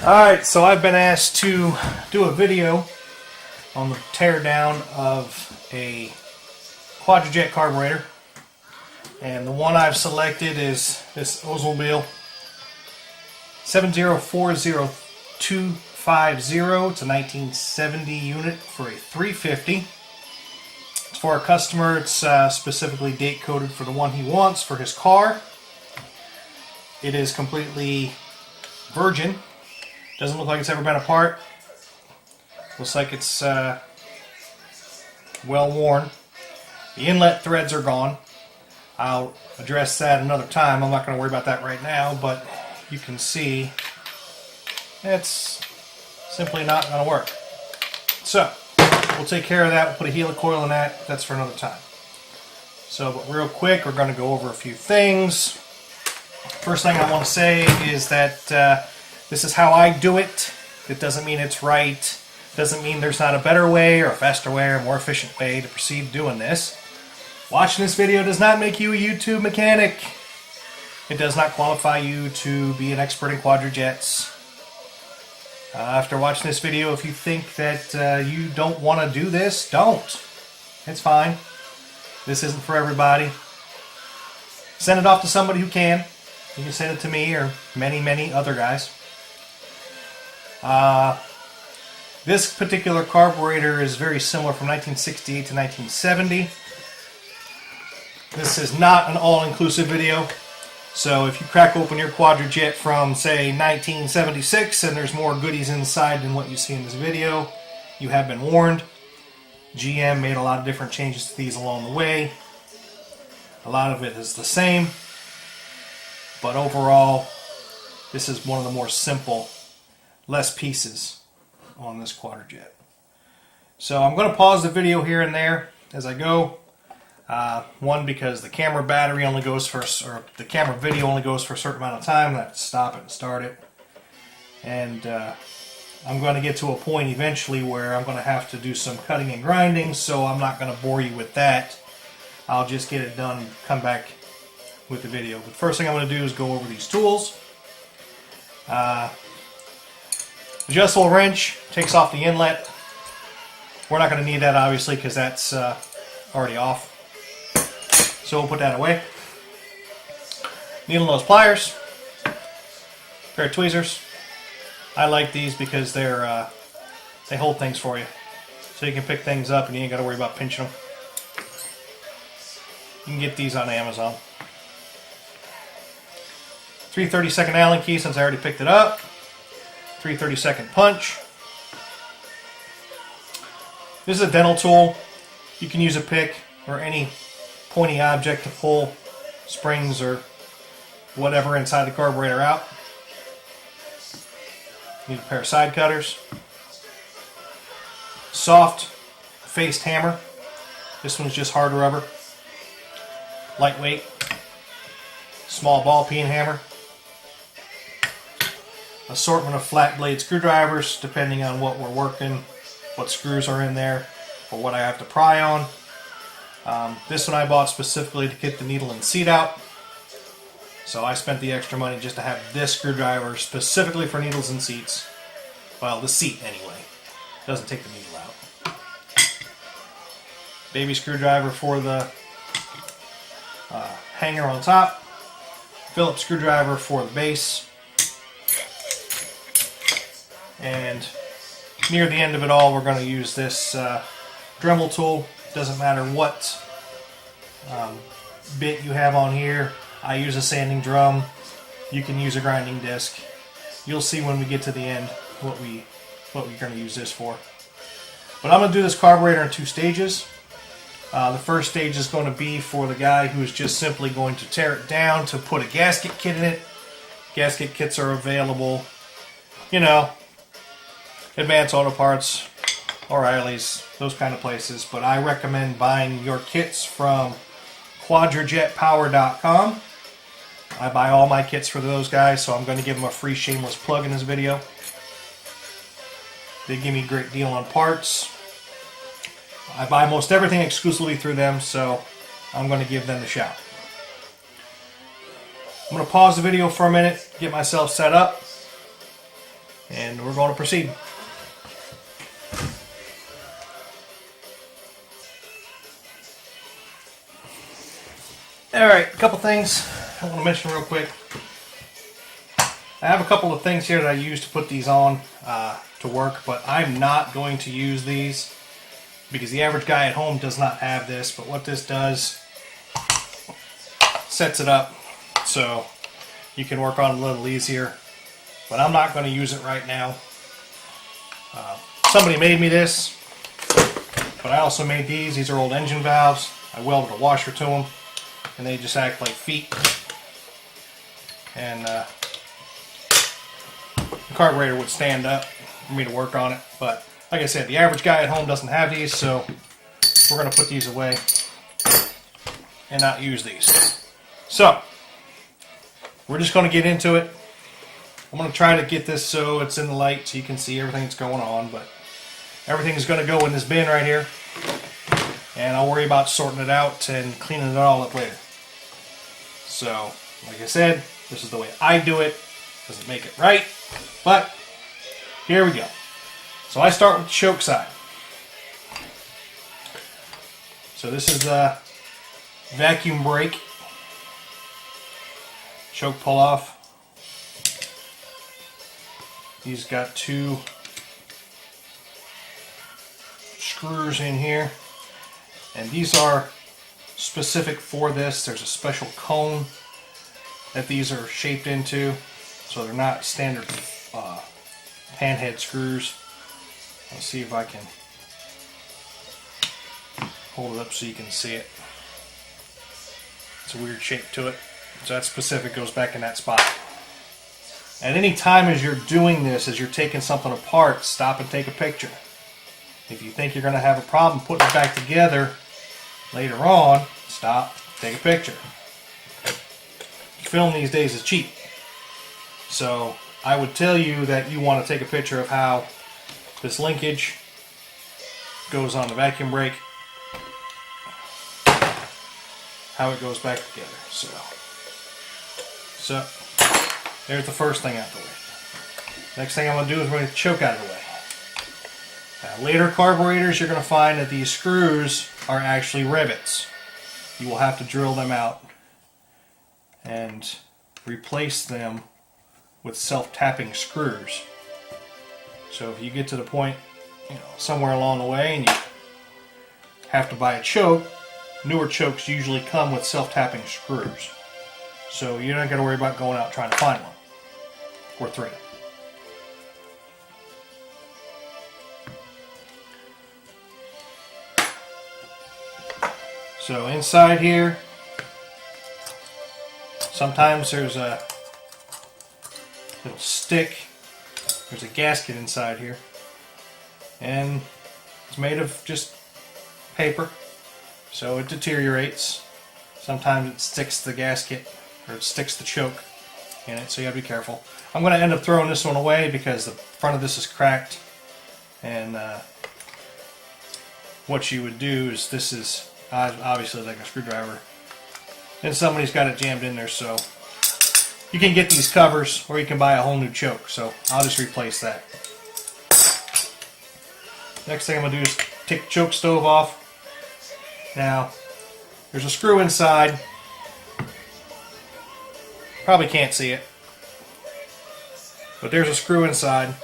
Alright, so I've been asked to do a video on the teardown of a Quadrajet carburetor. And the one I've selected is this Oldsmobile 7040250. It's a 1970 unit for a 350. It's for a customer. It's specifically date coded for the one he wants for his car. It is completely virgin. Doesn't look like it's ever been apart. Looks like it's well worn. The inlet threads are gone. I'll address that another time. I'm not going to worry about that right now, but you can see it's simply not going to work. So we'll take care of that. We'll put a helicoil in that. That's for another time. So, but real quick, we're going to go over a few things. First thing I want to say is that this is how I do it. It doesn't mean it's right. Doesn't mean there's not a better way or a faster way or a more efficient way to proceed doing this. Watching this video does not make you a YouTube mechanic. It does not qualify you to be an expert in quadrajets. After watching this video, if you think that you don't want to do this, don't. It's fine. This isn't for everybody. Send it off to somebody who can. You can send it to me or many other guys. This particular carburetor is very similar from 1968 to 1970. This is not an all-inclusive video. So if you crack open your Quadrajet from, say, 1976 and there's more goodies inside than what you see in this video, you have been warned. GM made a lot of different changes to these along the way. A lot of it is the same. But overall, this is one of the more simple, less pieces on this Quadrajet. So I'm going to pause the video here and there as I go. One, because the camera battery only goes for, or the camera video only goes for a certain amount of time. I have to stop it and start it. And I'm going to get to a point eventually where I'm going to have to do some cutting and grinding, so I'm not going to bore you with that. I'll just get it done and come back with the video. But first thing I'm going to do is go over these tools. Adjustable wrench takes off the inlet. We're not going to need that, obviously, because that's already off. So we'll put that away. Needle nose pliers. Pair of tweezers. I like these because they're they hold things for you. So you can pick things up and you ain't got to worry about pinching them. You can get these on Amazon. 3/32 Allen key, since I already picked it up. 3/32 punch. This is a dental tool. You can use a pick or any pointy object to pull springs or whatever inside the carburetor out. Need a pair of side cutters. Soft faced hammer. This one's just hard rubber. Lightweight. Small ball peen hammer. Assortment of flat blade screwdrivers depending on what we're working, what screws are in there, or what I have to pry on. This one I bought specifically to get the needle and seat out. So I spent the extra money just to have this screwdriver specifically for needles and seats. Well, the seat anyway. Doesn't take the needle out. Baby screwdriver for the hanger on top. Phillips screwdriver for the base. And near the end of it all, we're going to use this Dremel tool. Doesn't matter what bit you have on here. I use a sanding drum. You can use a grinding disc. You'll see when we get to the end what we're going to use this for. But I'm going to do this carburetor in 2 stages. The first stage is going to be for the guy who's just simply going to tear it down to put a gasket kit in it. Gasket kits are available, you know, Advanced Auto Parts, O'Reilly's, those kind of places. But I recommend buying your kits from quadrajetpower.com. I buy all my kits for those guys, so I'm going to give them a free shameless plug in this video. They give me a great deal on parts. I buy most everything exclusively through them, so I'm going to give them a shout. I'm going to pause the video for a minute, get myself set up, and we're going to proceed. Alright, a couple things I want to mention real quick. I have a couple of things here that I use to put these on to work, but I'm not going to use these because the average guy at home does not have this. But what this does, sets it up so you can work on it a little easier. But I'm not going to use it right now. Somebody made me this, but I also made these. These are old engine valves. I welded a washer to them, and they just act like feet. And the carburetor would stand up for me to work on it. But like I said, the average guy at home doesn't have these, so we're going to put these away and not use these. So we're just going to get into it. I'm going to try to get this so it's in the light so you can see everything that's going on, but everything is going to go in this bin right here, and I'll worry about sorting it out and cleaning it all up later. So, like I said, this is the way I do it. Doesn't make it right, but here we go. So I start with the choke side. So this is the vacuum brake choke pull off. He's got two screws in here, and these are specific for this. There's a special cone that these are shaped into, so they're not standard panhead screws. Let's see if I can hold it up so you can see it. It's a weird shape to it, so that specific goes back in that spot. At any time as you're doing this, as you're taking something apart, stop and take a picture. If you think you're going to have a problem putting it back together later on, stop, take a picture. Film these days is cheap. So I would tell you that you want to take a picture of how this linkage goes on the vacuum brake, how it goes back together. So there's the first thing out of the way. Next thing I'm going to do is we're going to choke out of the way. Now, later carburetors, you're going to find that these screws are actually rivets. You will have to drill them out and replace them with self-tapping screws. So if you get to the point, somewhere along the way and you have to buy a choke, newer chokes usually come with self-tapping screws. So you're not going to worry about going out trying to find one or three. So inside here, sometimes there's a little stick. There's a gasket inside here, and it's made of just paper, so it deteriorates. Sometimes it sticks the gasket, or it sticks the choke in it, so you have to be careful. I'm going to end up throwing this one away because the front of this is cracked, and what you would do is, this is obviously like a screwdriver, and somebody's got it jammed in there, so you can get these covers or you can buy a whole new choke, so I'll just replace that. Next thing I'm going to do is take the choke stove off. Now, there's a screw inside. Probably can't see it, but there's a screw inside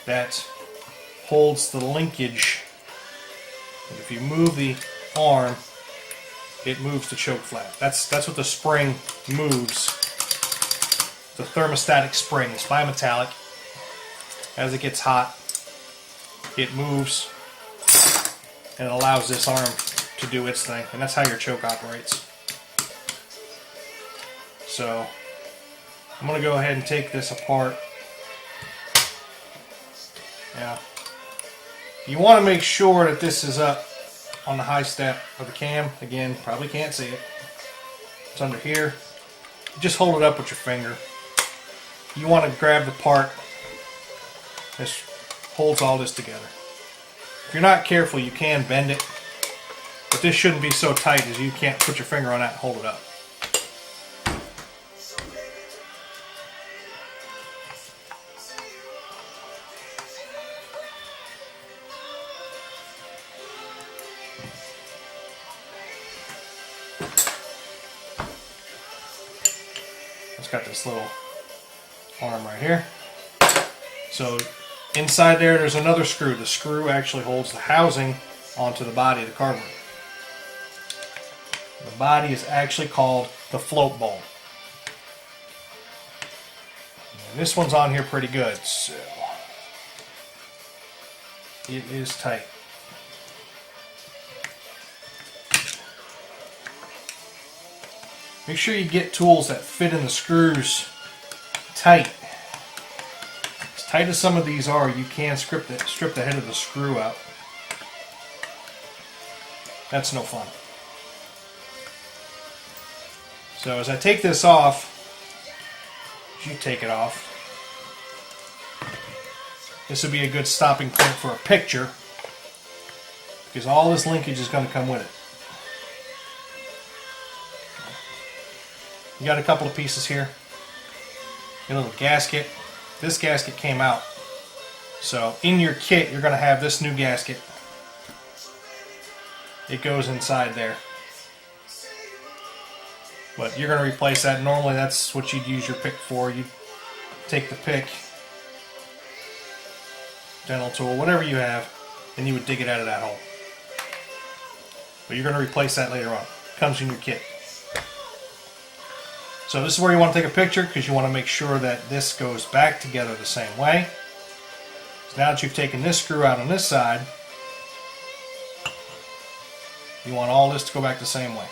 that holds the linkage. And if you move the arm, it moves the choke flap. That's what the spring moves. The thermostatic spring. It's bimetallic. As it gets hot, it moves and it allows this arm to do its thing. And that's how your choke operates. So I'm going to go ahead and take this apart. Now, you want to make sure that this is up on the high step of the cam. Again, probably can't see it. It's under here. Just hold it up with your finger. You want to grab the part that holds all this together. If you're not careful, you can bend it, but this shouldn't be so tight as you can't put your finger on that and hold it up. It's got this little arm right here. So inside there's another screw. The screw actually holds the housing onto the body of the carburetor. The body is actually called the float bowl. And this one's on here pretty good, so it is tight. Make sure you get tools that fit in the screws tight. As tight as some of these are, you can strip the head of the screw out. That's no fun. So as I take this off, as you take it off, this would be a good stopping point for a picture, because all this linkage is going to come with it. You got a couple of pieces here. A little gasket. This gasket came out. So in your kit, you're going to have this new gasket. It goes inside there. But you're going to replace that. Normally that's what you'd use your pick for. You take the pick, dental tool, whatever you have, and you would dig it out of that hole. But you're going to replace that later on. It comes in your kit. So this is where you want to take a picture, because you want to make sure that this goes back together the same way. So now that you've taken this screw out on this side, you want all this to go back the same way.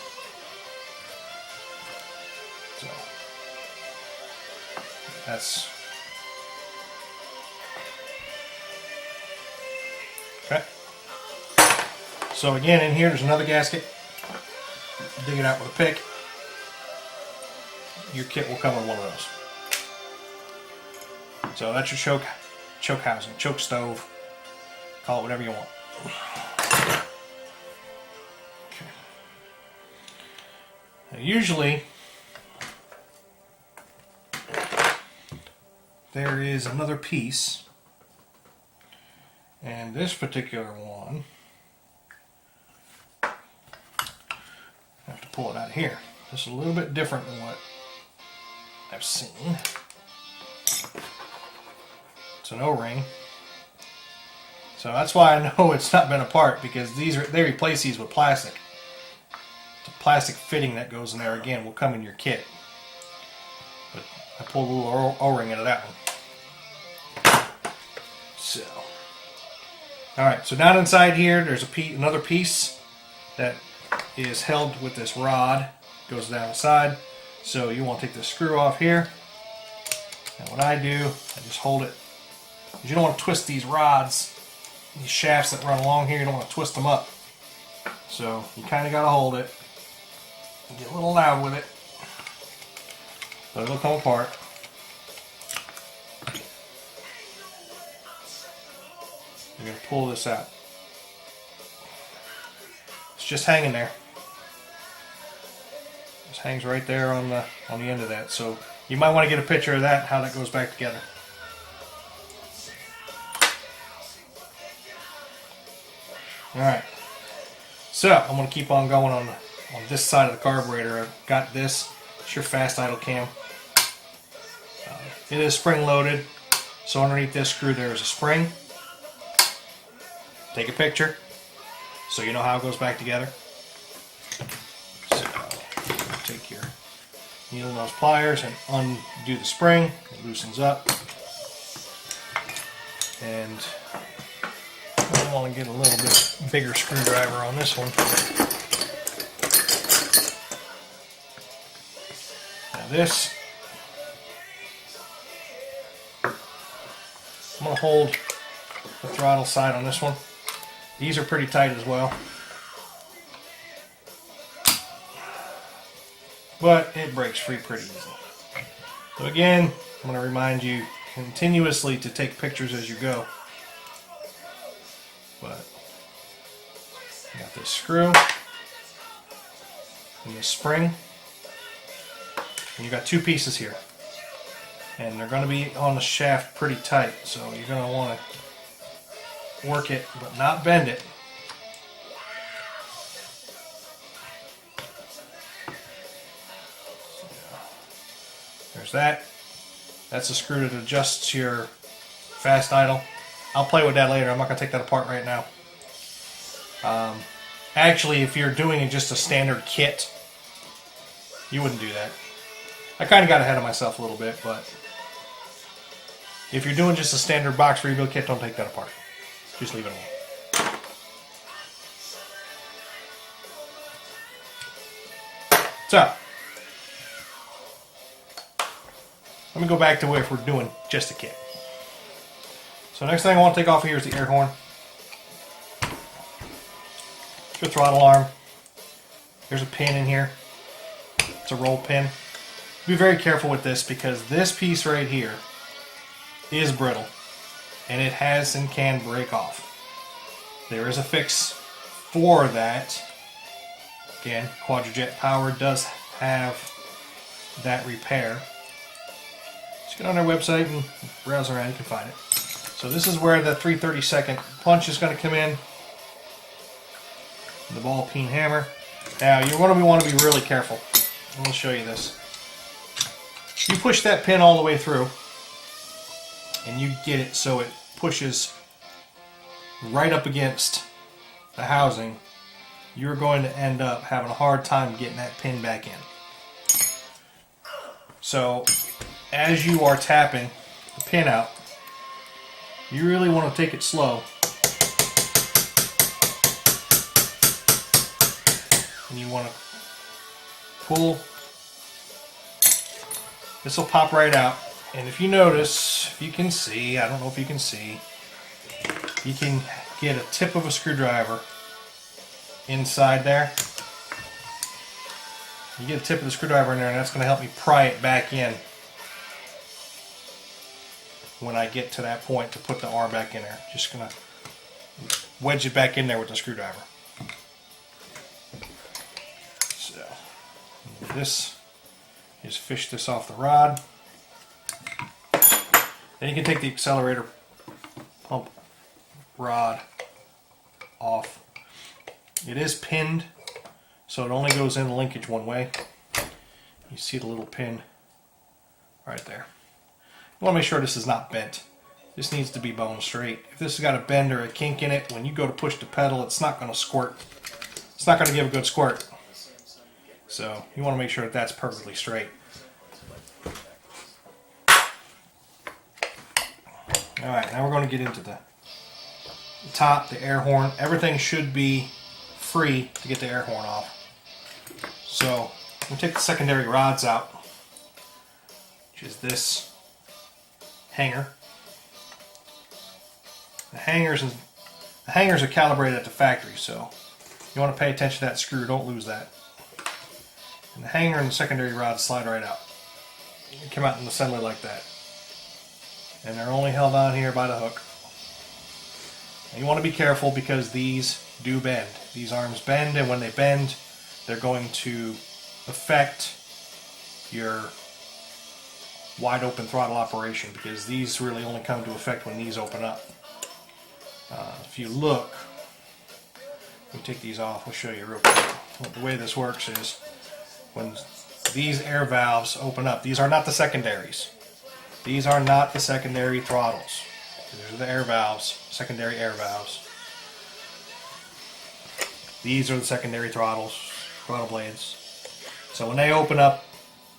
So that's okay. So again, in here there's another gasket. Dig it out with a pick. Your kit will come with one of those. So that's your choke housing, choke stove. Call it whatever you want. Okay. Now usually there is another piece, and this particular one, I have to pull it out of here. This is a little bit different than what I've seen. It's an O-ring. So that's why I know it's not been apart, because they replace these with plastic. It's a plastic fitting that goes in there. Again, will come in your kit. But I pulled a little O-ring out of that one. So, alright, so down inside here there's another piece that is held with this rod. Goes down the side. So you want to take the screw off here, and what I do, I just hold it, because you don't want to twist these rods, these shafts that run along here, you don't want to twist them up. So you kind of got to hold it, and get a little loud with it, but it'll come apart. You're going to pull this out. It's just hanging there. Just hangs right there on the end of that. So you might want to get a picture of that, how that goes back together. Alright. So I'm going to keep on going on this side of the carburetor. I've got this. It's your fast idle cam. It is spring loaded. So underneath this screw there is a spring. Take a picture so you know how it goes back together. Take your needle nose pliers and undo the spring. It loosens up. And I want to get a little bit bigger screwdriver on this one. Now this, I'm going to hold the throttle side on this one. These are pretty tight as well. But it breaks free pretty easily. So again, I'm going to remind you continuously to take pictures as you go. But you got this screw and this spring, and you got two pieces here, and they're going to be on the shaft pretty tight, so you're going to want to work it but not bend it. There's that. That's a screw that adjusts your fast idle. I'll play with that later. I'm not going to take that apart right now. Actually, if you're doing just a standard kit, you wouldn't do that. I kind of got ahead of myself a little bit, but if you're doing just a standard box rebuild kit, don't take that apart. Just leave it alone. So, let me go back to if we're doing just a kit. So next thing I want to take off here is the air horn. It's your throttle arm. There's a pin in here. It's a roll pin. Be very careful with this because this piece right here is brittle and it has and can break off. There is a fix for that. Again, Quadrajet Power does have that repair. Just get on their website and browse around, you can find it. So this is where the 3/32 punch is going to come in. The ball peen hammer. Now you want to be really careful. I'm going to show you this. You push that pin all the way through and you get it so it pushes right up against the housing. You're going to end up having a hard time getting that pin back in. So as you are tapping the pin out, you really want to take it slow. And you want to pull. This will pop right out. And if you notice, if you can see, I don't know if you can see, you can get a tip of a screwdriver inside there. You get a tip of the screwdriver in there and that's going to help me pry it back in when I get to that point to put the arm back in there. Just going to wedge it back in there with the screwdriver. So this is fish this off the rod. Then you can take the accelerator pump rod off. It is pinned, so it only goes in the linkage one way. You see the little pin right there. You want to make sure this is not bent. This needs to be bone straight. If this has got a bend or a kink in it, when you go to push the pedal, it's not going to squirt. It's not going to give a good squirt. So you want to make sure that that's perfectly straight. Alright, now we're going to get into the top, the air horn. Everything should be free to get the air horn off. So we take the secondary rods out, which is this hanger. The hangers are calibrated at the factory, so you want to pay attention to that screw, don't lose that. And the hanger and the secondary rods slide right out. They come out in the assembly like that. And they're only held on here by the hook. And you want to be careful because these do bend. These arms bend, and when they bend, they're going to affect your wide open throttle operation because these really only come to effect when these open up. If you look, let me take these off, I'll show you real quick. The way this works is when these air valves open up, these are not the secondaries. These are not the secondary throttles. These are the air valves, secondary air valves. These are the secondary throttles, throttle blades. So when they open up,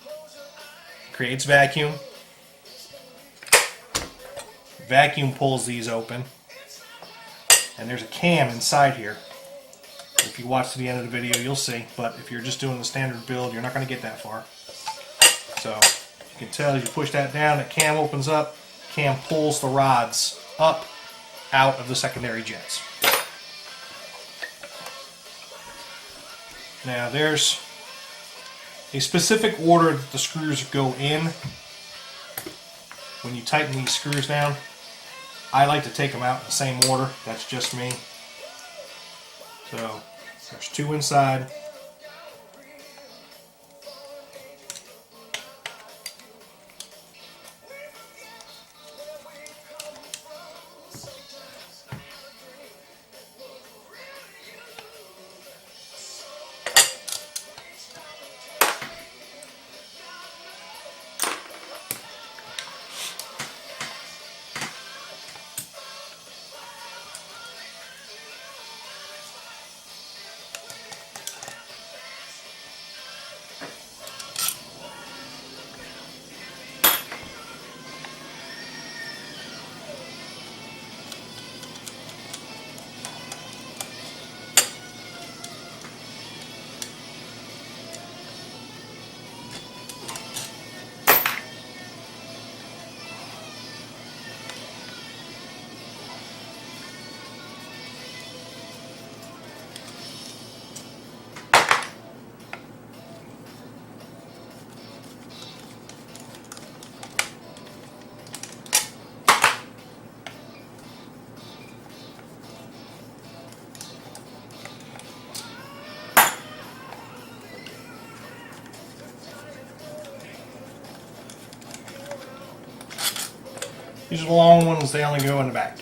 it creates vacuum. Vacuum pulls these open. And there's a cam inside here. If you watch to the end of the video, you'll see. But if you're just doing the standard build, you're not going to get that far. So you can tell as you push that down, the cam opens up. Cam pulls the rods up out of the secondary jets. Now there's a specific order that the screws go in when you tighten these screws down. I like to take them out in the same order. That's just me. So there's two inside. These are the long ones, they only go in the back.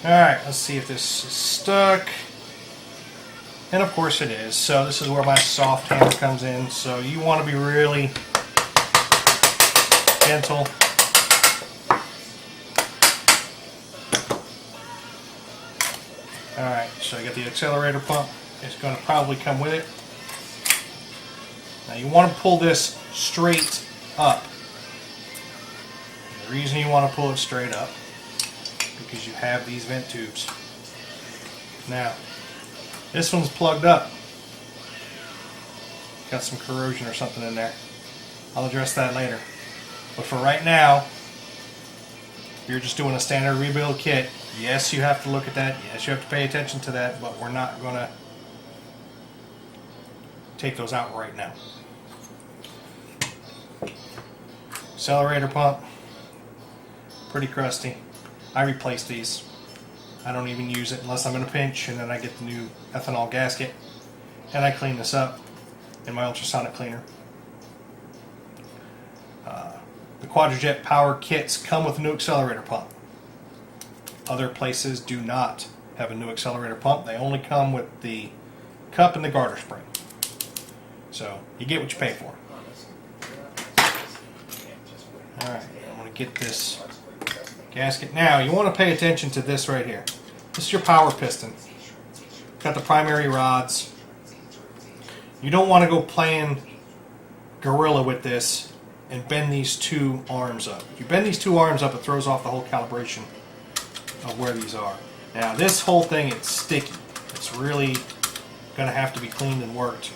Alright, let's see if this is stuck. And of course it is. So this is where my soft hammer comes in. So you want to be really gentle. Alright, so I got the accelerator pump. It's going to probably come with it. Now you want to pull this straight up. And the reason you want to pull it straight up, because you have these vent tubes. Now, this one's plugged up. Got some corrosion or something in there. I'll address that later. But for right now, if you're just doing a standard rebuild kit, yes, you have to look at that. Yes, you have to pay attention to that, but we're not going to take those out right now. Accelerator pump, pretty crusty. I replace these. I don't even use it unless I'm in a pinch, and then I get the new ethanol gasket and I clean this up in my ultrasonic cleaner. The Quadrajet power kits come with a new accelerator pump. Other places do not have a new accelerator pump. They only come with the cup and the garter spring. So you get what you pay for. Alright, I'm going to get this gasket. Now, you want to pay attention to this right here. This is your power piston. Got the primary rods. You don't want to go playing gorilla with this and bend these two arms up. If you bend these two arms up, it throws off the whole calibration of where these are. Now, this whole thing, it's sticky. It's really going to have to be cleaned and worked.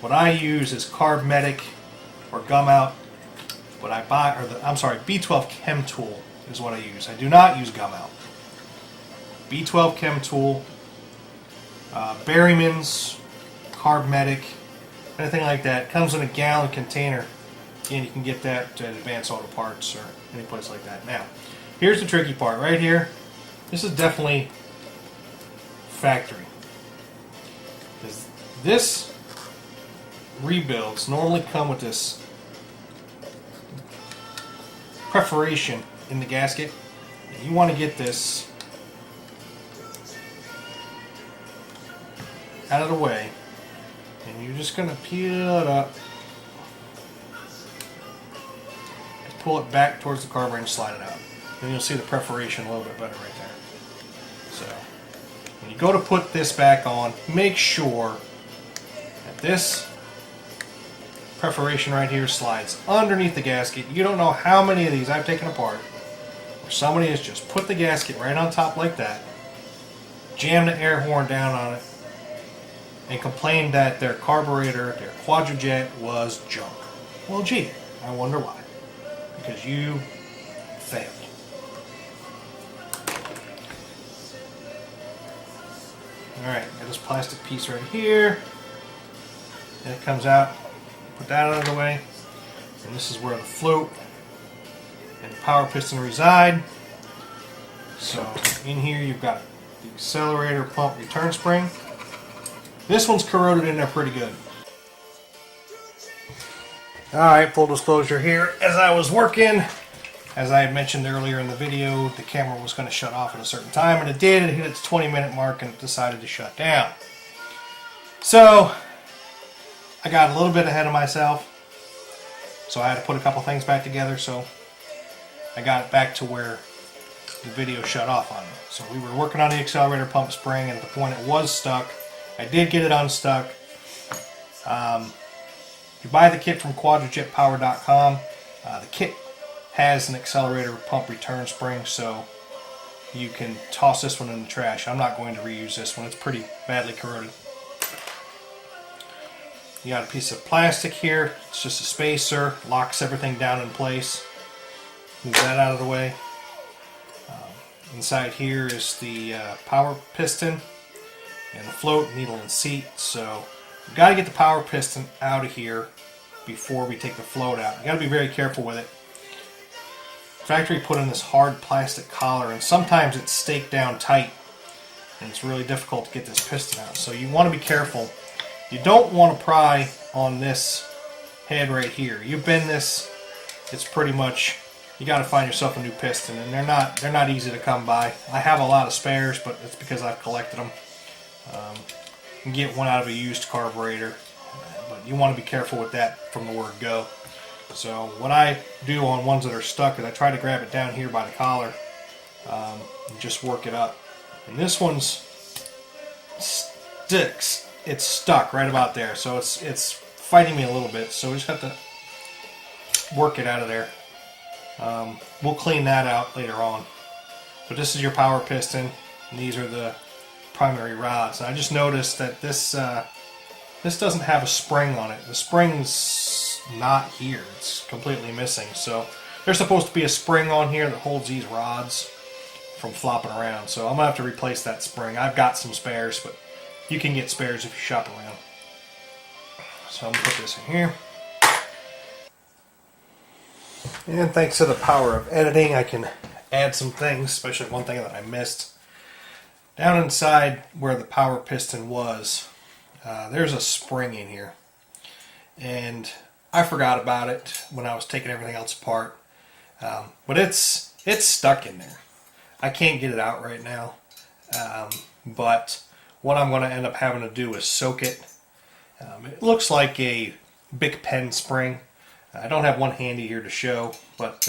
What I use is Carb or Gum Out. What I buy, B12 Chem Tool is what I use. I do not use Gum Out. B12 Chem Tool, Berryman's, Carb, anything like that. Comes in a gallon container. Again, you can get that at Advanced Auto Parts or any place like that. Now, here's the tricky part right here. This is definitely factory. This rebuilds normally come with this perforation in the gasket. You want to get this out of the way, and you're just going to peel it up, and pull it back towards the carburetor and slide it out. Then you'll see the perforation a little bit better right there. So when you go to put this back on, make sure that this perforation right here slides underneath the gasket. You don't know how many of these I've taken apart where somebody has just put the gasket right on top like that, jammed the air horn down on it, and complained that their carburetor, their Quadrajet, was junk. Well, gee, I wonder why. Because you failed. Alright, got this plastic piece right here. And it comes out. Put that out of the way, and this is where the float and the power piston reside. So in here you've got the accelerator pump return spring. This one's corroded in there pretty good. Alright, full disclosure here. As I was working, as I had mentioned earlier in the video, the camera was going to shut off at a certain time, and it did. It hit its 20-minute mark and it decided to shut down. So I got a little bit ahead of myself, so I had to put a couple things back together, so I got it back to where the video shut off on me. So we were working on the accelerator pump spring, and at the point it was stuck, I did get it unstuck. You buy the kit from quadrajetpower.com. The kit has an accelerator pump return spring, so you can toss this one in the trash. I'm not going to reuse this one. It's pretty badly corroded. You got a piece of plastic here. It's just a spacer. Locks everything down in place. Move that out of the way. Inside here is the power piston and the float, needle and seat. So you've got to get the power piston out of here before we take the float out. You've got to be very careful with it. factory put in this hard plastic collar, and sometimes it's staked down tight, and it's really difficult to get this piston out. So you want to be careful. You don't want to pry on this head right here. You bend this, it's pretty much, you got to find yourself a new piston, and they're not easy to come by. I have a lot of spares, but it's because I've collected them. You can get one out of a used carburetor, but you want to be careful with that from the word go. So what I do on ones that are stuck is I try to grab it down here by the collar and just work it up. And this one's sticks. It's stuck right about there, so it's fighting me a little bit. So we just have to work it out of there. We'll clean that out later on. But this is your power piston, and these are the primary rods. And I just noticed that this doesn't have a spring on it. The spring's not here. It's completely missing. So there's supposed to be a spring on here that holds these rods from flopping around. So I'm gonna have to replace that spring. I've got some spares, but you can get spares if you shop around. So I'm gonna put this in here. And thanks to the power of editing, I can add some things, especially one thing that I missed. Down inside where the power piston was, there's a spring in here. And I forgot about it when I was taking everything else apart. But it's stuck in there. I can't get it out right now. But what I'm going to end up having to do is soak it. It looks like a Bic pen spring. I don't have one handy here to show, but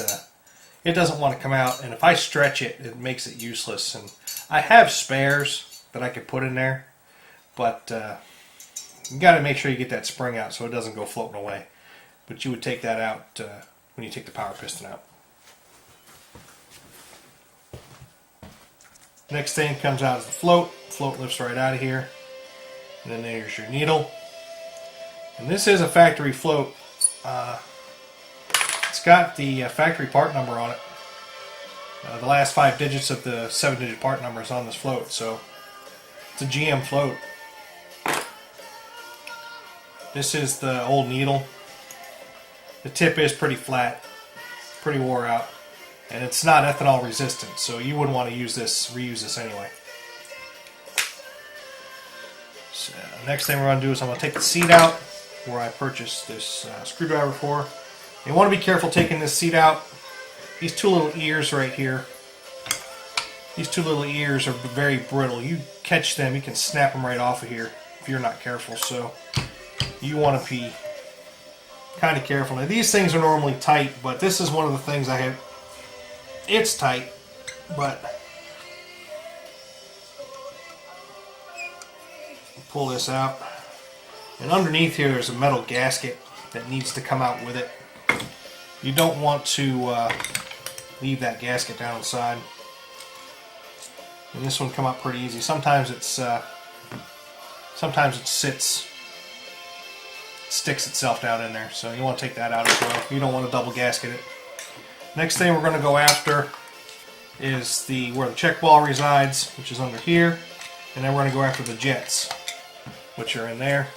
it doesn't want to come out, and if I stretch it, it makes it useless. And I have spares that I could put in there, but you got to make sure you get that spring out so it doesn't go floating away. But you would take that out when you take the power piston out. Next thing comes out is the float. Float lifts right out of here, and then there's your needle. And this is a factory float. It's got the factory part number on it. The last 5 digits of the 7-digit part number is on this float, so it's a GM float. This is the old needle. The tip is pretty flat, pretty wore out, and it's not ethanol resistant, so you wouldn't want to reuse this anyway. So next thing we're going to do is I'm going to take the seat out where I purchased this screwdriver for. You want to be careful taking this seat out. These two little ears right here, these two little ears are very brittle. You catch them, you can snap them right off of here if you're not careful. So you want to be kind of careful. Now these things are normally tight, but this is one of the things I have. It's tight, but pull this out. And underneath here there's a metal gasket that needs to come out with it. You don't want to leave that gasket down inside. And this one come out pretty easy. Sometimes it sticks itself down in there. So you want to take that out as well. You don't want to double gasket it. Next thing we're going to go after is where the check ball resides, which is under here. And then we're going to go after the jets, which are in there.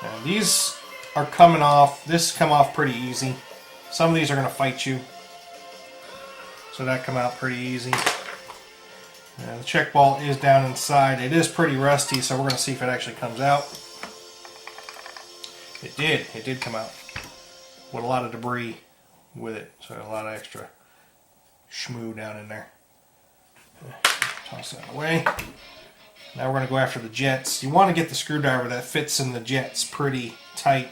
And these are coming off. This come off pretty easy. Some of these are going to fight you. So that come out pretty easy. And the check ball is down inside. It is pretty rusty, so we're going to see if it actually comes out. It did. It did come out. With a lot of debris with it. So a lot of extra schmoo down in there. Toss that away. Now we're going to go after the jets. You want to get the screwdriver that fits in the jets pretty tight.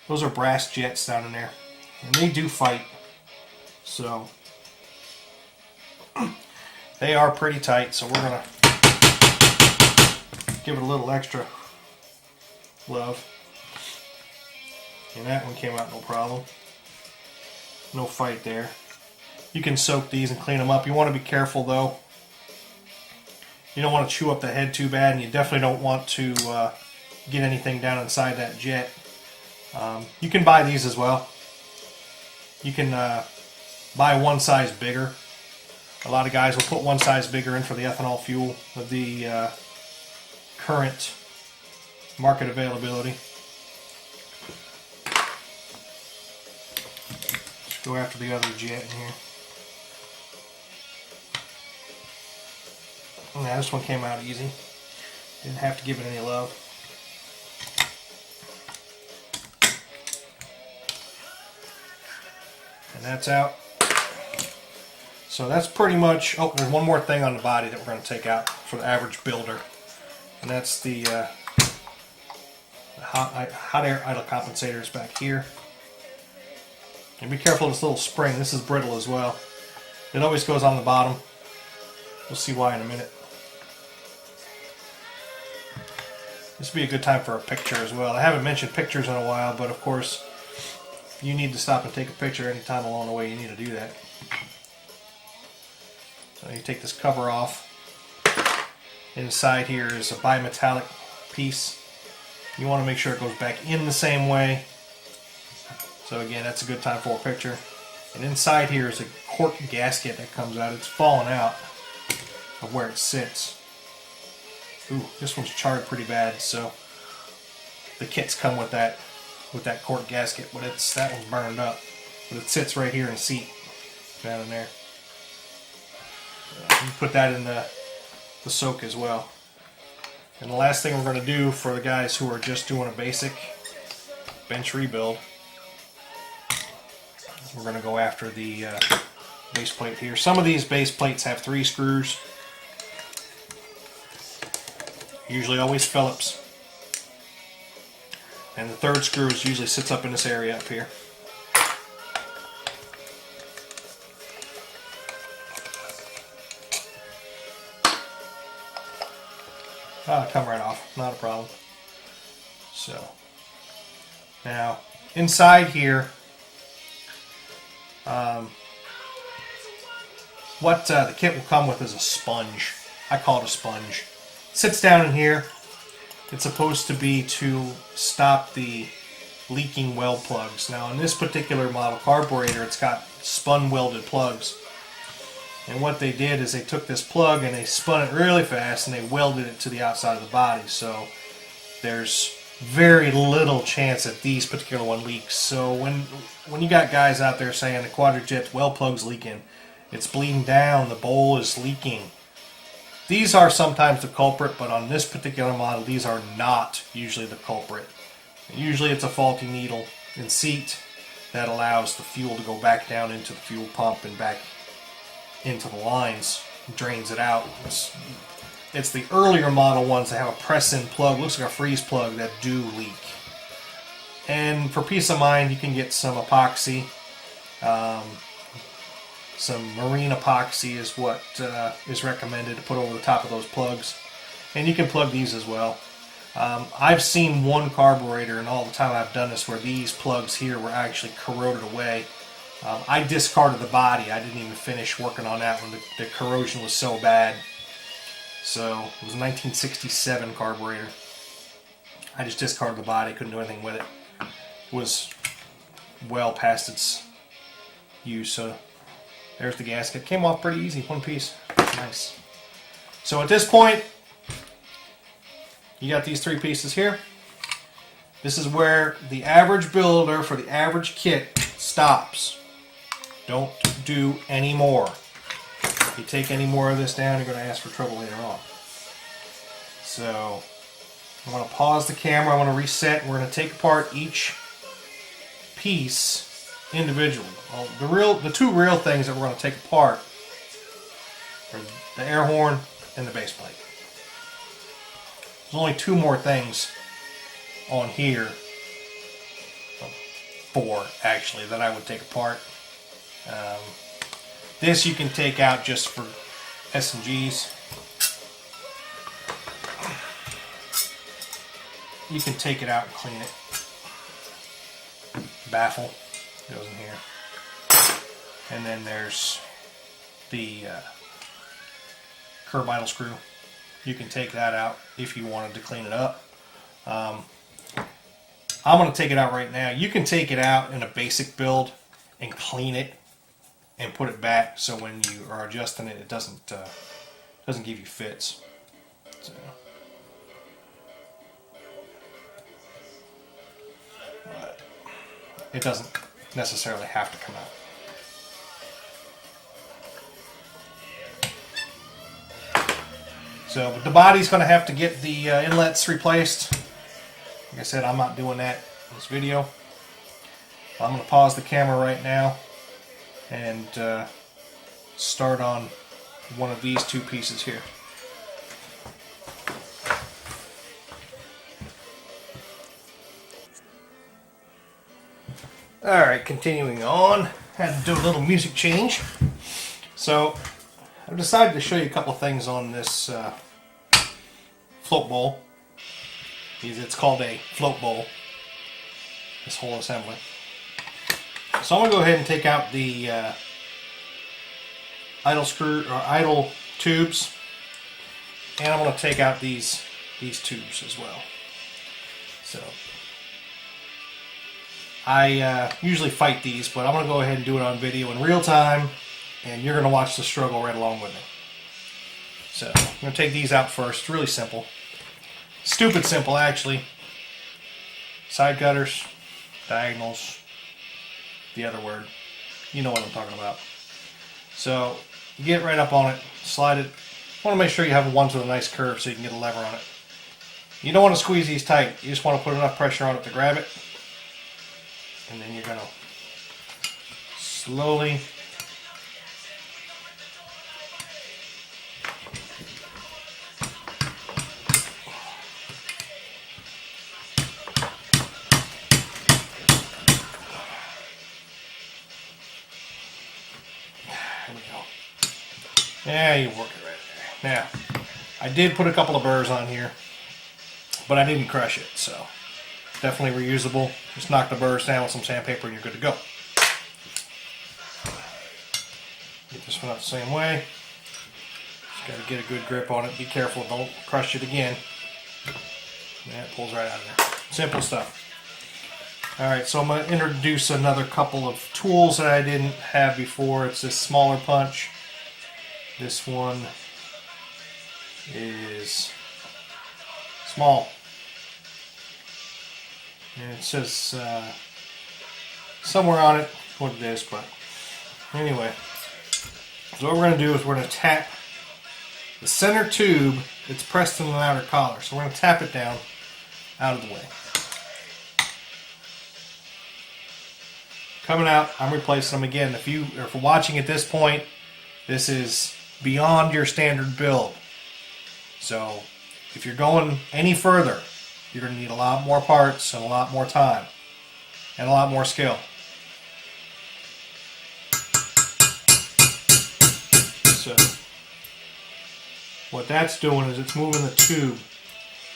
Those are brass jets down in there. And they do fight. So they are pretty tight. So we're going to give it a little extra love. And that one came out no problem. No fight there. You can soak these and clean them up. You want to be careful though. You don't want to chew up the head too bad, and you definitely don't want to get anything down inside that jet. You can buy these as well. You can buy one size bigger. A lot of guys will put one size bigger in for the ethanol fuel of the current market availability. go after the other jet in here. Yeah, this one came out easy. Didn't have to give it any love. And that's out. So that's pretty much, oh, there's one more thing on the body that we're going to take out for the average builder. And that's the hot air idle compensators back here. And be careful of this little spring. This is brittle as well. It always goes on the bottom. We'll see why in a minute. This would be a good time for a picture as well. I haven't mentioned pictures in a while, but of course, if you need to stop and take a picture anytime along the way, you need to do that. So you take this cover off. Inside here is a bimetallic piece. You want to make sure it goes back in the same way. So again, that's a good time for a picture. And inside here is a cork gasket that comes out. It's fallen out of where it sits. Ooh, this one's charred pretty bad, so the kits come with that cork gasket, but that one's burned up. But it sits right here in the seat, down in there. You put that in the soak as well. And the last thing we're going to do for the guys who are just doing a basic bench rebuild, we're going to go after the base plate here. Some of these base plates have 3 screws. Usually always Phillips. And the 3rd screw usually sits up in this area up here. Come right off, not a problem. So, now inside here, what the kit will come with is a sponge. I call it a sponge. It sits down in here. It's supposed to be to stop the leaking weld plugs. Now in this particular model carburetor, it's got spun welded plugs. And what they did is they took this plug and they spun it really fast and they welded it to the outside of the body. So there's very little chance that these particular one leaks. So when you got guys out there saying the Quadrajet weld plug's leaking, it's bleeding down, the bowl is leaking, these are sometimes the culprit, but on this particular model, these are not usually the culprit. Usually it's a faulty needle and seat that allows the fuel to go back down into the fuel pump and back into the lines, drains it out. It's the earlier model ones that have a press-in plug, looks like a freeze plug, that do leak. And for peace of mind, you can get some epoxy. Some marine epoxy is what is recommended to put over the top of those plugs. And you can plug these as well. I've seen one carburetor in all the time I've done this where these plugs here were actually corroded away. I discarded the body. I didn't even finish working on that one. The corrosion was so bad. So it was a 1967 carburetor. I just discarded the body. Couldn't do anything with it. It was well past its use. So there's the gasket. Came off pretty easy. One piece. Nice. So at this point, you got these 3 pieces here. This is where the average builder for the average kit stops. Don't do any more. If you take any more of this down, you're going to ask for trouble later on. So I'm going to pause the camera. I want to reset. We're going to take apart each piece individually. Well, the 2 real things that we're going to take apart are the air horn and the base plate. There's only 2 more things on here, 4 actually, that I would take apart. This you can take out just for S&Gs. You can take it out and clean it. Baffle goes in here. And then there's the curb idle screw. You can take that out if you wanted to clean it up. I'm going to take it out right now. You can take it out in a basic build and clean it and put it back so when you are adjusting it, it doesn't give you fits. So, but it doesn't necessarily have to come out. So, but the body's going to have to get the inlets replaced. Like I said, I'm not doing that in this video. I'm going to pause the camera right now and start on one of these two pieces here. Alright, continuing on. Had to do a little music change. So, I've decided to show you a couple things on this float bowl. It's called a float bowl, this whole assembly. So I'm going to go ahead and take out the idle screw or idle tubes, and I'm going to take out these tubes as well. So I usually fight these, but I'm going to go ahead and do it on video in real time, and you're going to watch the struggle right along with me. So I'm going to take these out first. Really simple. Stupid simple, actually. Side cutters, diagonals, the other word. You know what I'm talking about. So you get right up on it, slide it. You want to make sure you have ones with a nice curve so you can get a lever on it. You don't want to squeeze these tight. You just want to put enough pressure on it to grab it. And then you're going to slowly yeah, you work it right there. Now, I did put a couple of burrs on here, but I didn't crush it, so definitely reusable. Just knock the burrs down with some sandpaper and you're good to go. Get this one out the same way. Just got to get a good grip on it. Be careful, don't crush it again. Yeah, it pulls right out of there. Simple stuff. Alright, so I'm going to introduce another couple of tools that I didn't have before. It's this smaller punch. This one is small. And it says somewhere on it what it is, but anyway. So what we're going to do is we're going to tap the center tube that's pressed in the outer collar. So we're going to tap it down out of the way. Coming out, I'm replacing them again. If you're watching at this point, this is beyond your standard build. So if you're going any further, you're going to need a lot more parts and a lot more time and a lot more skill. So what that's doing is it's moving the tube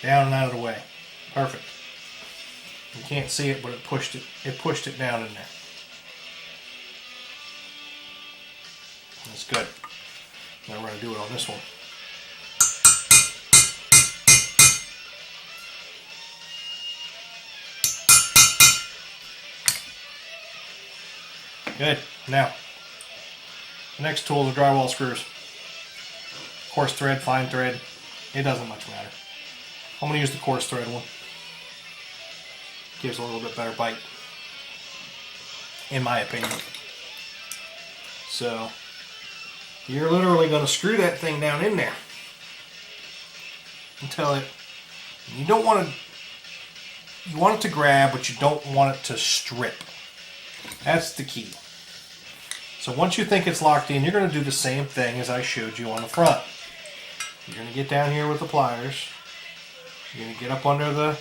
down and out of the way. Perfect. You can't see it, but it pushed it down in there. That's good. Now we're going to do it on this one. Good. Now, the next tool is the drywall screws. Coarse thread, fine thread, it doesn't much matter. I'm going to use the coarse thread one. Gives a little bit better bite, in my opinion. So, you're literally going to screw that thing down in there until you want it to grab, but you don't want it to strip. That's the key. So once you think it's locked in, you're going to do the same thing as I showed you on the front. You're going to get down here with the pliers. You're going to get up under the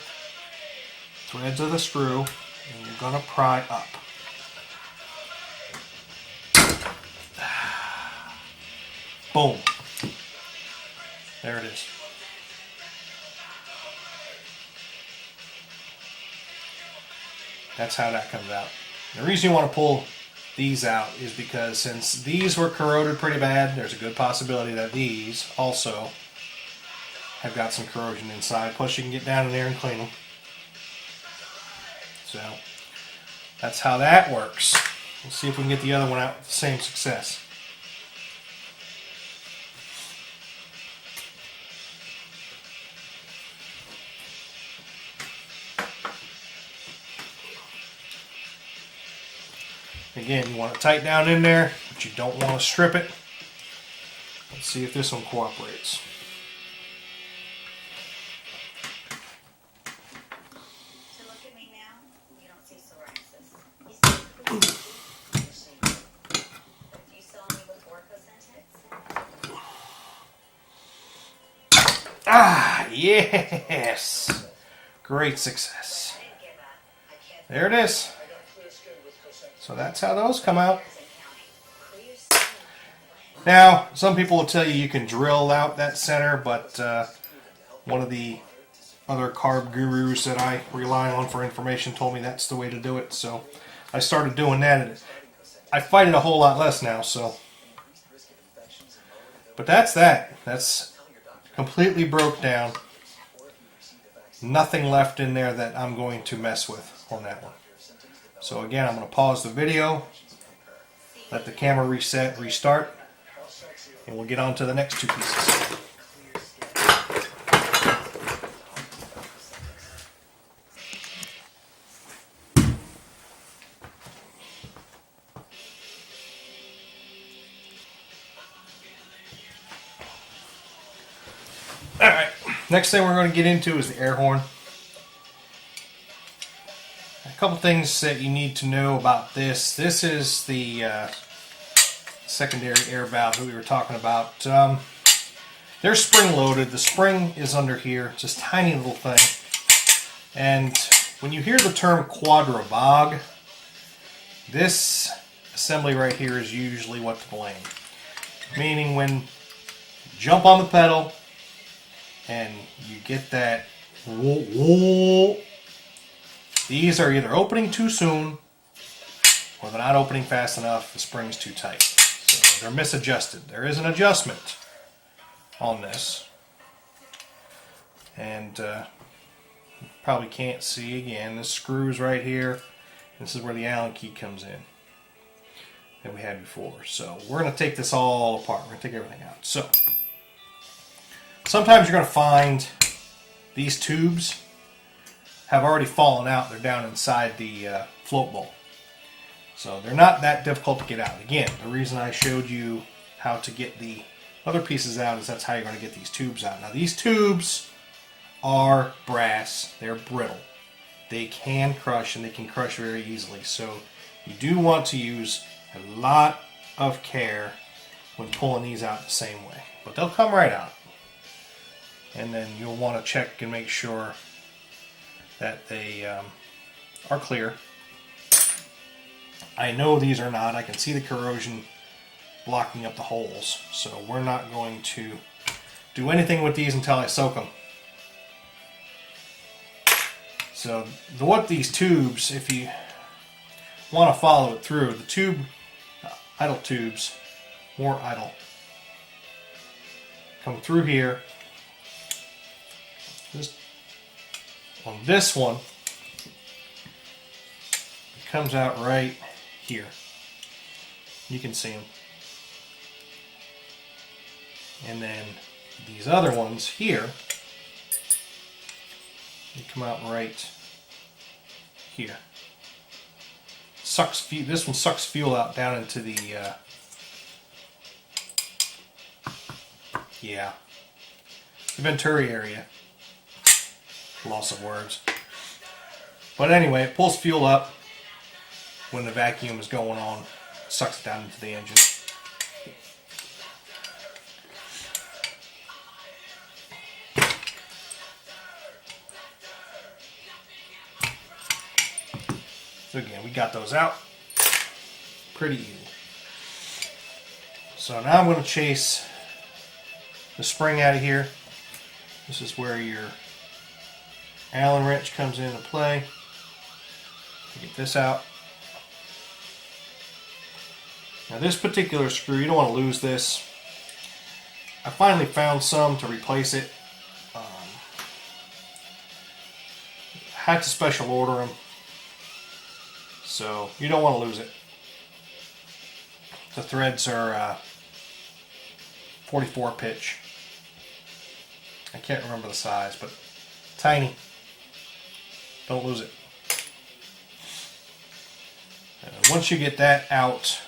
threads of the screw, and you're going to pry up. Boom. There it is. That's how that comes out. The reason you want to pull these out is because since these were corroded pretty bad, there's a good possibility that these also have got some corrosion inside. Plus you can get down in there and clean them. So that's how that works. Let's see if we can get the other one out with the same success. Again, you want it tight down in there, but you don't want to strip it. Let's see if this one cooperates. Ah, yes. Great success. There it is. So that's how those come out. Now, some people will tell you you can drill out that center, but one of the other carb gurus that I rely on for information told me that's the way to do it. So I started doing that, and I fight it a whole lot less now. So, but that's that. That's completely broke down. Nothing left in there that I'm going to mess with on that one. So again, I'm going to pause the video, let the camera reset, restart, and we'll get on to the next two pieces. Alright, next thing we're going to get into is the air horn. A couple things that you need to know about this. This is the secondary air valve that we were talking about. They're spring loaded. The spring is under here. It's this tiny little thing. And when you hear the term Quadrajet, this assembly right here is usually what to blame. Meaning when you jump on the pedal and you get that whoa, whoa, these are either opening too soon or they're not opening fast enough, the spring's too tight. So they're misadjusted. There is an adjustment on this. And you probably can't see again. This screws right here. This is where the Allen key comes in that we had before. So we're going to take this all apart. We're going to take everything out. So sometimes you're going to find these tubes have already fallen out. They're down inside the float bowl. So they're not that difficult to get out. Again, the reason I showed you how to get the other pieces out is that's how you're going to get these tubes out. Now these tubes are brass. They're brittle. They can crush, and they can crush very easily. So you do want to use a lot of care when pulling these out the same way. But they'll come right out. And then you'll want to check and make sure that they are clear. I know these are not. I can see the corrosion blocking up the holes. So we're not going to do anything with these until I soak them. So what these tubes, if you want to follow it through, the tube, idle tubes, more idle, come through here. Just on this one, it comes out right here. You can see them. And then these other ones here, they come out right here. This one sucks fuel out down into the Venturi area. Loss of words. But anyway, it pulls fuel up when the vacuum is going on. It sucks it down into the engine. So again, we got those out. Pretty easy. So now I'm going to chase the spring out of here. This is where your Allen wrench comes into play. Get this out. Now this particular screw, you don't want to lose this. I finally found some to replace it. Had to special order them. So you don't want to lose it. The threads are 44 pitch. I can't remember the size, but tiny. Don't lose it. And once you get that out,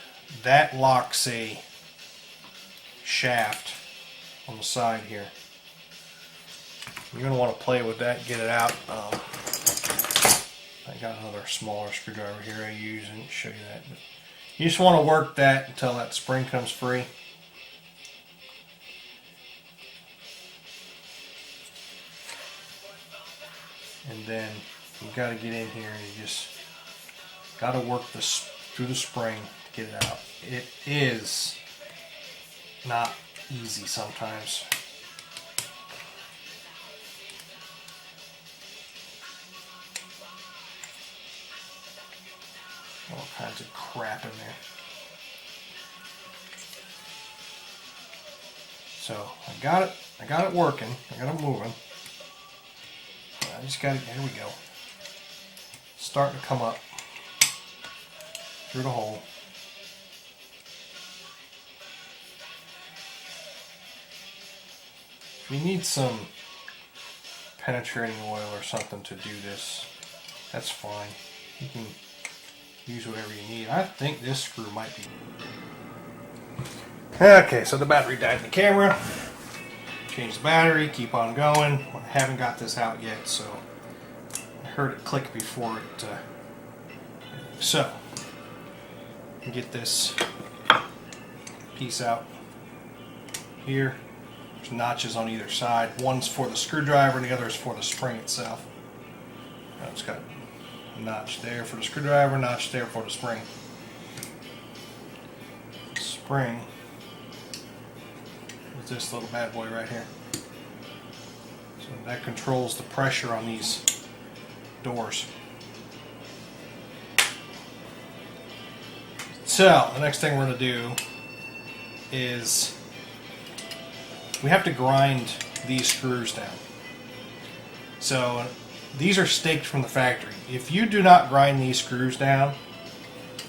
that locks a shaft on the side here. You're going to want to play with that, get it out. I got another smaller screwdriver here I use. I didn't show you that. But you just want to work that until that spring comes free. and then you got to get in here and you just got to work this through the spring to get it out. It is not easy sometimes. All kinds of crap in there. So I got it working, I got it moving. I just got it, there we go. Starting to come up through the hole. If you need some penetrating oil or something to do this, that's fine. You can use whatever you need. I think this screw might be... Okay, so the battery died in the camera. Change the battery, keep on going. I haven't got this out yet, so I heard it click before it... So, get this piece out here. There's notches on either side. One's for the screwdriver and the other is for the spring itself. It's got a notch there for the screwdriver, notch there for the spring. Spring is this little bad boy right here. So that controls the pressure on these doors. So the next thing we're going to do is we have to grind these screws down. So these are staked from the factory. If you do not grind these screws down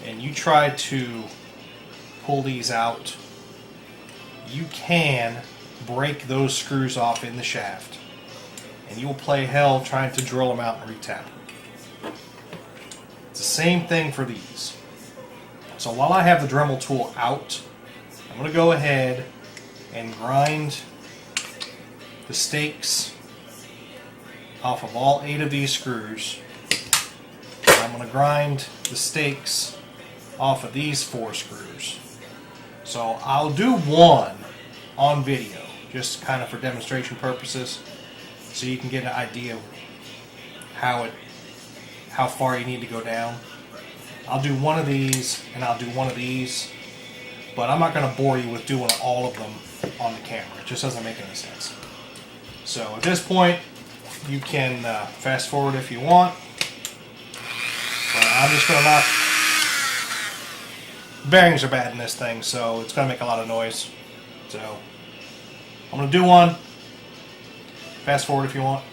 and you try to pull these out, you can break those screws off in the shaft and you will play hell trying to drill them out and retap them. It's the same thing for these. So while I have the Dremel tool out, I'm going to go ahead and grind the stakes off of all 8 of these screws. And I'm going to grind the stakes off of these 4 screws. So I'll do one on video, just kind of for demonstration purposes, so you can get an idea of how far you need to go down. I'll do one of these and I'll do one of these, but I'm not going to bore you with doing all of them on the camera. It just doesn't make any sense. So at this point, you can fast forward if you want. But I'm just going to knock. Bearings are bad in this thing, so it's going to make a lot of noise. So I'm going to do one. Fast forward if you want.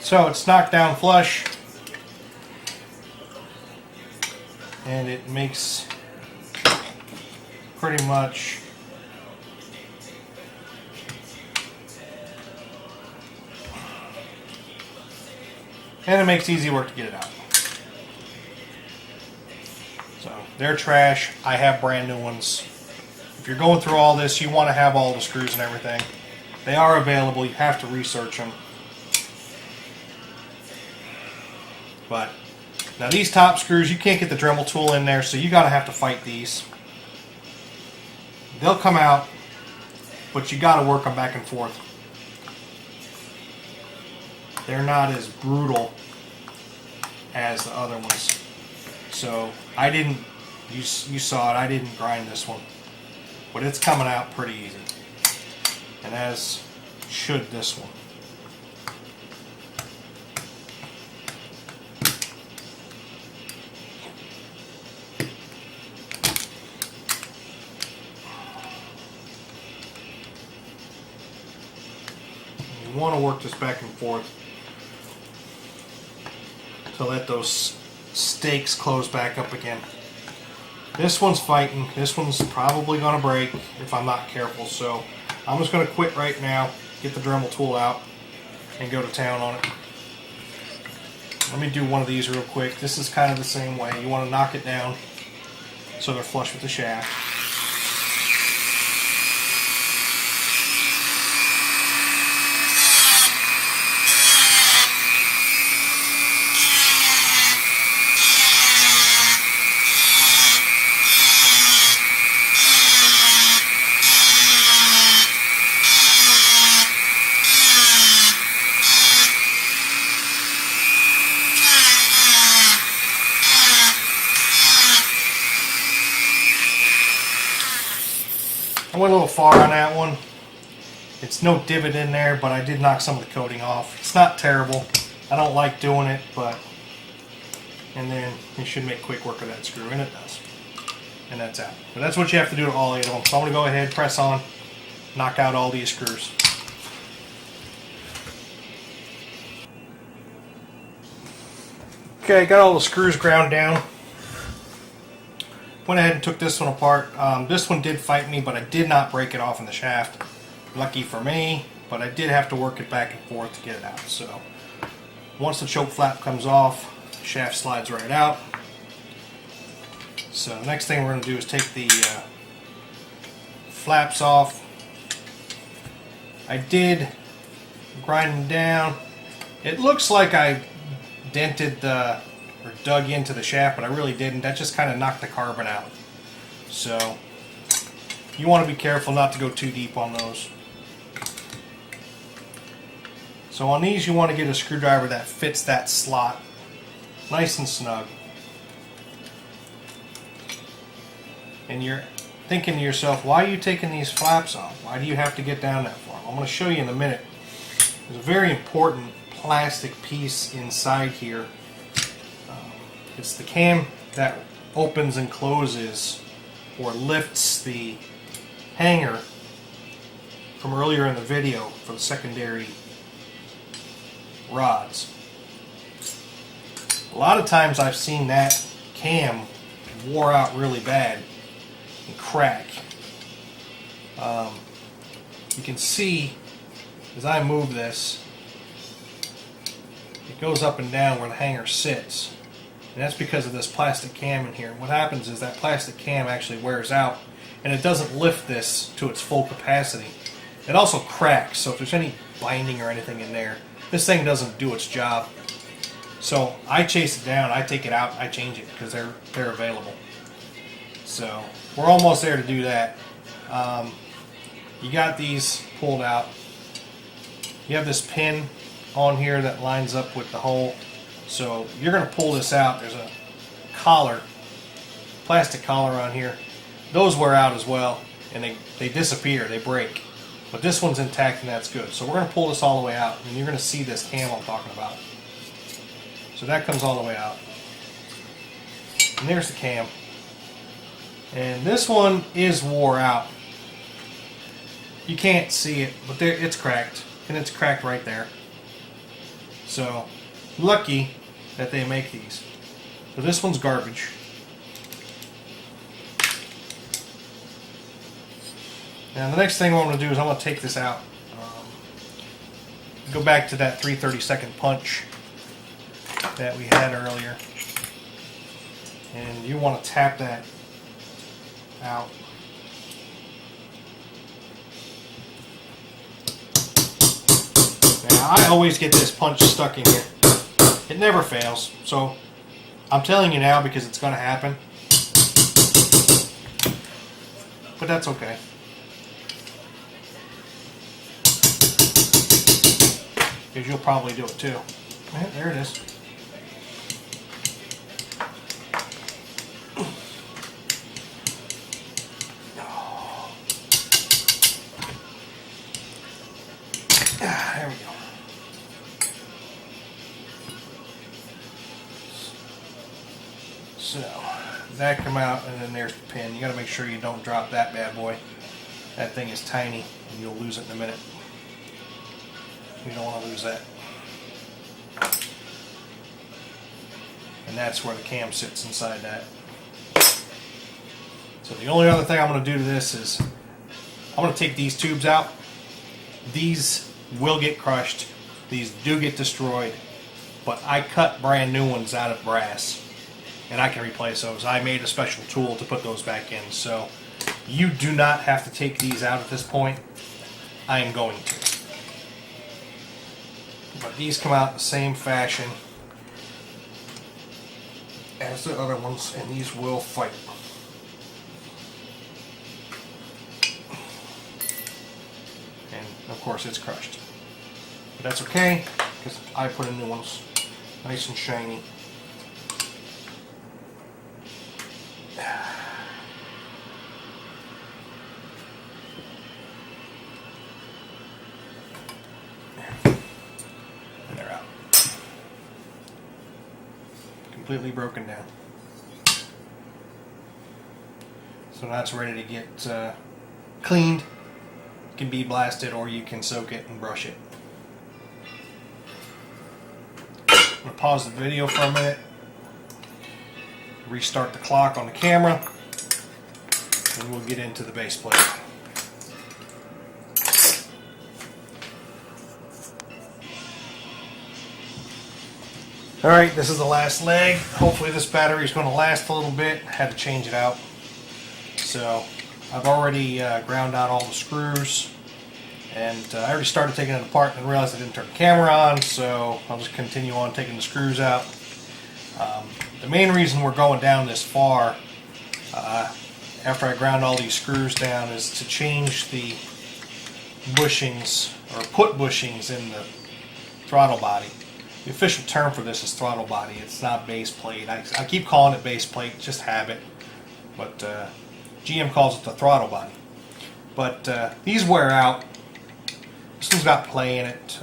So it's knocked down flush, and it makes pretty much easy work to get it out. So they're trash. I have brand new ones. If you're going through all this, you want to have all the screws and everything. They are available. You have to research them. But now these top screws, you can't get the Dremel tool in there, so you gotta have to fight these. They'll come out, but you gotta work them back and forth. They're not as brutal as the other ones. So I didn't, you saw it, I didn't grind this one. But it's coming out pretty easy. And as should this one. You want to work this back and forth to let those stakes close back up again. This one's fighting. This one's probably going to break if I'm not careful, so I'm just going to quit right now, get the Dremel tool out, and go to town on it. Let me do one of these real quick. This is kind of the same way. You want to knock it down so they're flush with the shaft. I went a little far on that one. It's no divot in there, but I did knock some of the coating off. It's not terrible. I don't like doing it, but... And then you should make quick work of that screw, and it does. And that's out. But that's what you have to do to all 8 of them. So I'm going to go ahead, press on, knock out all these screws. Okay, got all the screws ground down. Went ahead and took this one apart. This one did fight me, but I did not break it off in the shaft. Lucky for me, but I did have to work it back and forth to get it out. So once the choke flap comes off, the shaft slides right out. So the next thing we're going to do is take the flaps off. I did grind them down. It looks like I dented or dug into the shaft, but I really didn't. That just kind of knocked the carbon out. So you want to be careful not to go too deep on those. So on these, you want to get a screwdriver that fits that slot nice and snug. And you're thinking to yourself, why are you taking these flaps off? Why do you have to get down that far? I'm going to show you in a minute. There's a very important plastic piece inside here. It's the cam that opens and closes or lifts the hanger from earlier in the video for the secondary rods. A lot of times I've seen that cam wore out really bad and crack. You can see as I move this, it goes up and down where the hanger sits. And that's because of this plastic cam in here. What happens is that plastic cam actually wears out and it doesn't lift this to its full capacity. It also cracks, so if there's any binding or anything in there, this thing doesn't do its job. So I chase it down, I take it out, I change it because they're available. So we're almost there to do that. You got these pulled out. You have this pin on here that lines up with the hole. So you're going to pull this out. There's a collar, plastic collar on here. Those wear out as well, and they disappear, they break. But this one's intact and that's good. So we're going to pull this all the way out, and you're going to see this cam I'm talking about. So that comes all the way out. And there's the cam. And this one is wore out. You can't see it, but it's cracked. And it's cracked right there. So lucky that they make these. So this one's garbage. Now the next thing I'm going to do is I'm going to take this out. Go back to that 3/32 punch that we had earlier. And you want to tap that out. Now I always get this punch stuck in here. It never fails, so I'm telling you now because it's going to happen. But that's okay. Because you'll probably do it too. There it is. There we go. So that come out, and then there's the pin. You got to make sure you don't drop that bad boy. That thing is tiny, and you'll lose it in a minute. You don't want to lose that. And that's where the cam sits inside that. So the only other thing I'm going to do to this is I'm going to take these tubes out. These will get crushed. These do get destroyed. But I cut brand new ones out of brass. And I can replace those. I made a special tool to put those back in. So you do not have to take these out at this point. I am going to. But these come out the same fashion as the other ones, and these will fight. And of course it's crushed. But that's okay, because I put in new ones. Nice and shiny. And they're out. Completely broken down. So now it's ready to get cleaned. It can be blasted, or you can soak it and brush it. I'm going to pause the video for a minute, restart the clock on the camera, and we'll get into the base plate. Alright, this is the last leg. Hopefully this battery is going to last a little bit. Had to change it out. So I've already ground out all the screws, and I already started taking it apart and realized I didn't turn the camera on, so I'll just continue on taking the screws out. The main reason we're going down this far after I ground all these screws down is to change the bushings, or put bushings in the throttle body. The official term for this is throttle body. It's not base plate. I keep calling it base plate, just habit, but GM calls it the throttle body. But these wear out. This one's got play in it.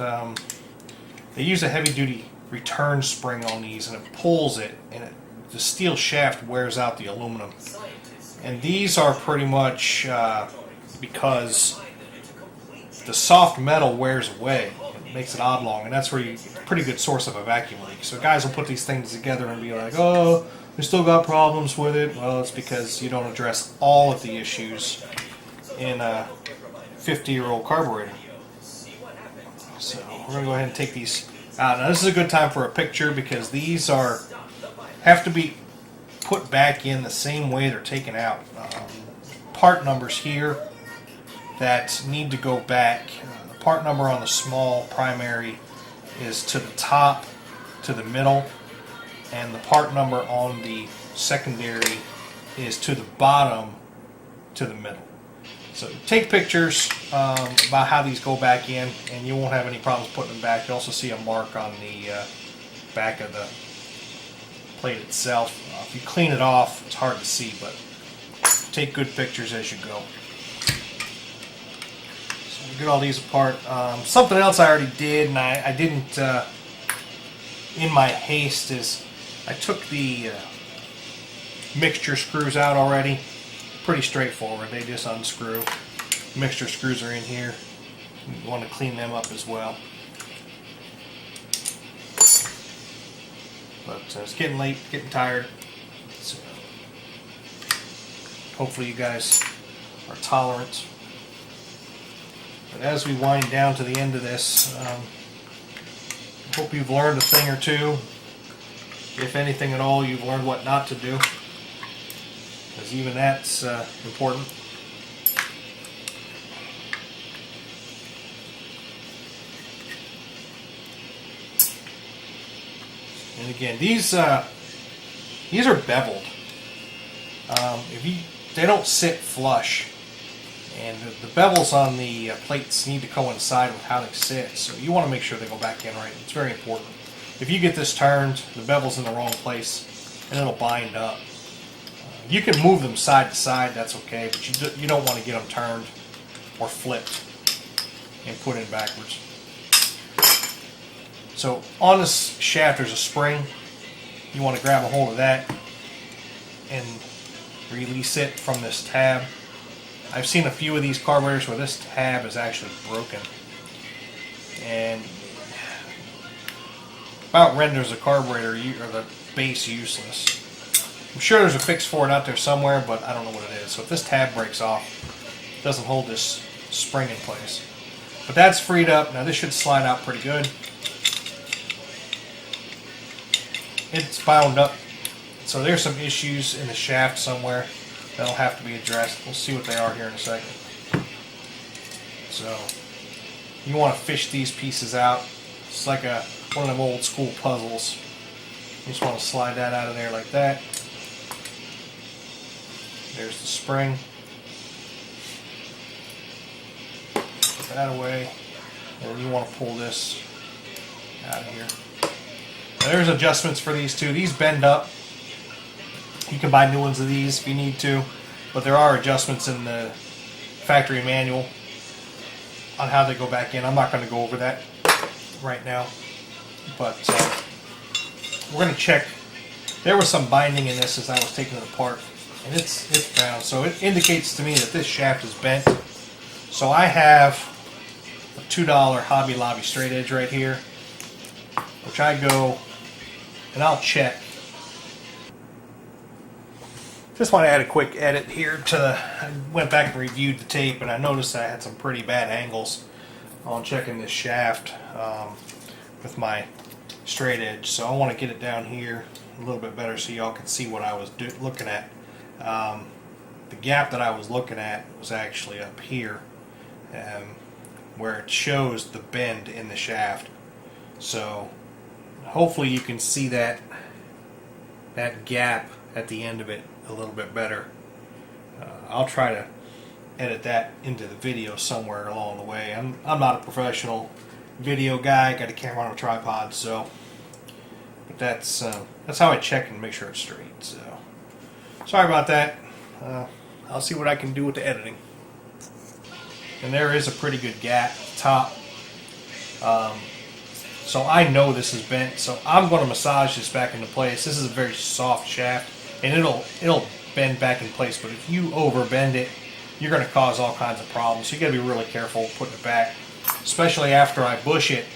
They use a heavy-duty return spring on these, and it pulls it, and the steel shaft wears out the aluminum. And these are pretty much because the soft metal wears away. It makes it oblong, and that's where you get a pretty good source of a vacuum leak. So guys will put these things together and be like, oh, we still got problems with it. Well, it's because you don't address all of the issues in a 50-year-old carburetor. So we're going to go ahead and take these out. Now this is a good time for a picture, because these have to be put back in the same way they're taken out. Part numbers here that need to go back. The part number on the small primary is to the top, to the middle, and the part number on the secondary is to the bottom, to the middle. So take pictures about how these go back in, and you won't have any problems putting them back. You'll also see a mark on the back of the plate itself. If you clean it off, it's hard to see, but take good pictures as you go. So we get all these apart. Something else I already did, and I didn't in my haste, is I took the mixture screws out already. Pretty straightforward. They just unscrew. Mixture screws are in here. You want to clean them up as well. But it's getting late, getting tired. So hopefully you guys are tolerant. But as we wind down to the end of this, I hope you've learned a thing or two. If anything at all, you've learned what not to do, because even that's important. And again, these are beveled. They don't sit flush, and the bevels on the plates need to coincide with how they sit. So you want to make sure they go back in right. It's very important. If you get this turned, the bevel's in the wrong place, and it'll bind up. You can move them side to side, that's okay, but you don't want to get them turned or flipped and put in backwards. So on this shaft there's a spring. You want to grab a hold of that and release it from this tab. I've seen a few of these carburetors where this tab is actually broken, and about renders the carburetor or the base useless. I'm sure there's a fix for it out there somewhere, but I don't know what it is. So if this tab breaks off, doesn't hold this spring in place. But that's freed up. Now this should slide out pretty good. It's bound up. So there's some issues in the shaft somewhere that'll have to be addressed. We'll see what they are here in a second. So you want to fish these pieces out. It's like one of them old school puzzles. You just want to slide that out of there like that. There's the spring. Put that away. And then you want to pull this out of here. Now there's adjustments for these two. These bend up. You can buy new ones of these if you need to, but there are adjustments in the factory manual on how they go back in. I'm not going to go over that right now, but we're going to check. There was some binding in this as I was taking it apart, and it's bound, so it indicates to me that this shaft is bent. So I have a $2 Hobby Lobby straight edge right here, which I go and I'll check. Just want to add a quick edit here I went back and reviewed the tape, and I noticed I had some pretty bad angles on checking this shaft with my straight edge. So I want to get it down here a little bit better so y'all can see what I was looking at. The gap that I was looking at was actually up here, where it shows the bend in the shaft. So hopefully you can see that gap at the end of it a little bit better. I'll try to edit that into the video somewhere along the way. I'm not a professional video guy. I got a camera on a tripod, so but that's how I check and make sure it's straight. So sorry about that. I'll see what I can do with the editing. And there is a pretty good gap at the top. So I know this is bent, so I'm going to massage this back into place. This is a very soft shaft, and it'll bend back in place, but if you overbend it, you're going to cause all kinds of problems. So you got to be really careful putting it back, especially after I bush it.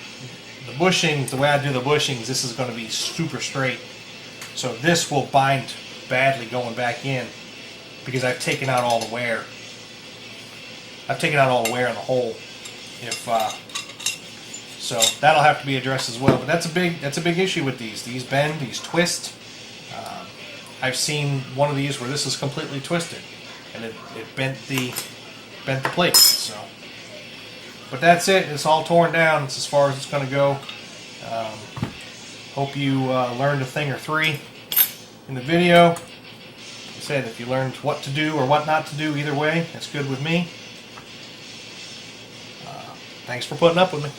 The bushings, the way I do the bushings, this is going to be super straight. So this will bind badly going back in because I've taken out all the wear. I've taken out all the wear in the hole. So that'll have to be addressed as well. But that's a big issue with these. These bend, these twist. I've seen one of these where this is completely twisted, and it bent the plate. So, but that's it. It's all torn down. It's as far as it's going to go. Hope you learned a thing or three in the video. Like I said, if you learned what to do or what not to do, either way, that's good with me. Thanks for putting up with me.